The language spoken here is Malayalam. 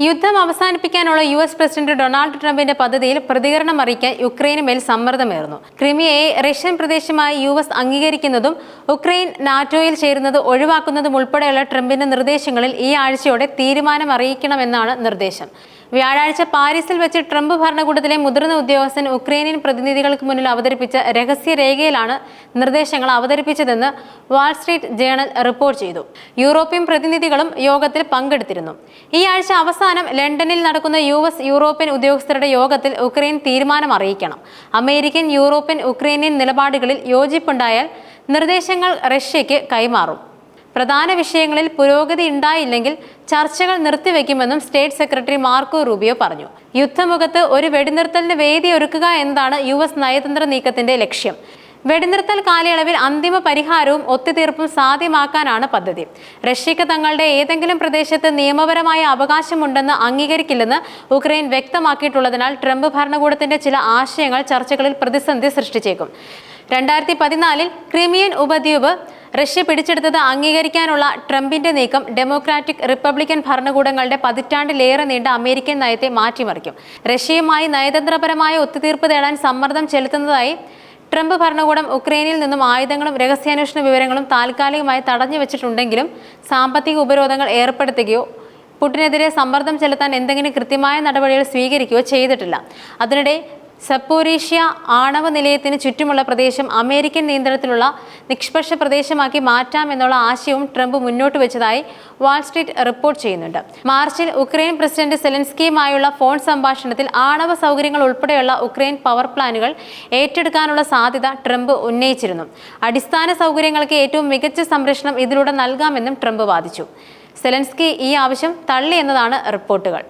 യുദ്ധം അവസാനിപ്പിക്കാനുള്ള US പ്രസിഡന്റ് ഡൊണാൾഡ് ട്രംപിന്റെ പദ്ധതിയിൽ പ്രതികരണം അറിയിക്കാൻ യുക്രൈന് മേൽ സമ്മർദ്ദമേറുന്നു. ക്രിമിയയെ റഷ്യൻ പ്രദേശമായി US അംഗീകരിക്കുന്നതും ഉക്രൈൻ നാറ്റോയിൽ ചേരുന്നത് ഒഴിവാക്കുന്നതും ഉൾപ്പെടെയുള്ള ട്രംപിന്റെ നിർദ്ദേശങ്ങളിൽ ഈ ആഴ്ചയോടെ തീരുമാനം അറിയിക്കണമെന്നാണ് നിർദ്ദേശം. വ്യാഴാഴ്ച പാരീസിൽ വെച്ച് ട്രംപ് ഭരണകൂടത്തിലെ മുതിർന്ന ഉദ്യോഗസ്ഥൻ ഉക്രൈനിയൻ പ്രതിനിധികൾക്ക് മുന്നിൽ അവതരിപ്പിച്ച രഹസ്യരേഖയിലാണ് നിർദ്ദേശങ്ങൾ അവതരിപ്പിച്ചതെന്ന് വാൾസ്ട്രീറ്റ് ജേണൽ റിപ്പോർട്ട് ചെയ്തു. യൂറോപ്യൻ പ്രതിനിധികളും യോഗത്തിൽ പങ്കെടുത്തിരുന്നു. ഈ ആഴ്ച അവസാനം ലണ്ടനിൽ നടക്കുന്ന US യൂറോപ്യൻ ഉദ്യോഗസ്ഥരുടെ യോഗത്തിൽ ഉക്രൈൻ തീരുമാനം അറിയിക്കണം. അമേരിക്കൻ, യൂറോപ്യൻ, ഉക്രൈനിയൻ നിലപാടുകളിൽ യോജിപ്പുണ്ടായാൽ നിർദ്ദേശങ്ങൾ റഷ്യയ്ക്ക് കൈമാറും. പ്രധാന വിഷയങ്ങളിൽ പുരോഗതി ഉണ്ടായില്ലെങ്കിൽ ചർച്ചകൾ നിർത്തിവെക്കുമെന്നും സ്റ്റേറ്റ് സെക്രട്ടറി മാർക്കോ റൂബിയോ പറഞ്ഞു. യുദ്ധമുഖത്ത് ഒരു വെടിനിർത്തലിന് വേദിയൊരുക്കുക എന്നതാണ് US നയതന്ത്ര നീക്കത്തിന്റെ ലക്ഷ്യം. വെടിനിർത്തൽ കാലയളവിൽ അന്തിമ പരിഹാരവും ഒത്തുതീർപ്പും സാധ്യമാക്കാനാണ് പദ്ധതി. റഷ്യക്ക് തങ്ങളുടെ ഏതെങ്കിലും പ്രദേശത്ത് നിയമപരമായ അവകാശമുണ്ടെന്ന് അംഗീകരിക്കില്ലെന്ന് ഉക്രൈൻ വ്യക്തമാക്കിയിട്ടുള്ളതിനാൽ ട്രംപ് ഭരണകൂടത്തിന്റെ ചില ആശയങ്ങൾ ചർച്ചകളിൽ പ്രതിസന്ധി സൃഷ്ടിച്ചേക്കും. 2014 ക്രിമിയൻ ഉപദ്വീപ് റഷ്യ പിടിച്ചെടുത്തത് അംഗീകരിക്കാനുള്ള ട്രംപിന്റെ നീക്കം ഡെമോക്രാറ്റിക്, റിപ്പബ്ലിക്കൻ ഭരണകൂടങ്ങളുടെ പതിറ്റാണ്ടിലേറെ നീണ്ട അമേരിക്കൻ നയത്തെ മാറ്റിമറിക്കും. റഷ്യയുമായി നയതന്ത്രപരമായ ഒത്തുതീർപ്പ് തേടാൻ സമ്മർദ്ദം ചെലുത്തുന്നതായി ട്രംപ് ഭരണകൂടം ഉക്രൈനിൽ നിന്നും ആയുധങ്ങളും രഹസ്യാന്വേഷണ വിവരങ്ങളും താൽക്കാലികമായി തടഞ്ഞു വെച്ചിട്ടുണ്ടെങ്കിലും സാമ്പത്തിക ഉപരോധങ്ങൾ ഏർപ്പെടുത്തുകയോ പുടിനെതിരെ സമ്മർദ്ദം ചെലുത്താൻ എന്തെങ്കിലും കൃത്യമായ നടപടികൾ സ്വീകരിക്കുകയോ ചെയ്തിട്ടില്ല. അതിനിടെ സപ്പോറീഷ്യ ആണവ നിലയത്തിന് ചുറ്റുമുള്ള പ്രദേശം അമേരിക്കൻ നിയന്ത്രണത്തിലുള്ള നിഷ്പക്ഷ പ്രദേശമാക്കി മാറ്റാമെന്നുള്ള ആശയവും ട്രംപ് മുന്നോട്ട് വെച്ചതായി വാൾസ്ട്രീറ്റ് റിപ്പോർട്ട് ചെയ്യുന്നുണ്ട്. മാർച്ചിൽ ഉക്രൈൻ പ്രസിഡന്റ് സെലൻസ്കിയുമായുള്ള ഫോൺ സംഭാഷണത്തിൽ ആണവ സൗകര്യങ്ങൾ ഉൾപ്പെടെയുള്ള ഉക്രൈൻ പവർ പ്ലാന്റുകൾ ഏറ്റെടുക്കാനുള്ള സാധ്യത ട്രംപ് ഉന്നയിച്ചിരുന്നു. അടിസ്ഥാന സൗകര്യങ്ങൾക്ക് ഏറ്റവും മികച്ച സംരക്ഷണം ഇതിലൂടെ നൽകാമെന്നും ട്രംപ് വാദിച്ചു. സെലൻസ്കി ഈ ആവശ്യം തള്ളി എന്നതാണ് റിപ്പോർട്ടുകൾ.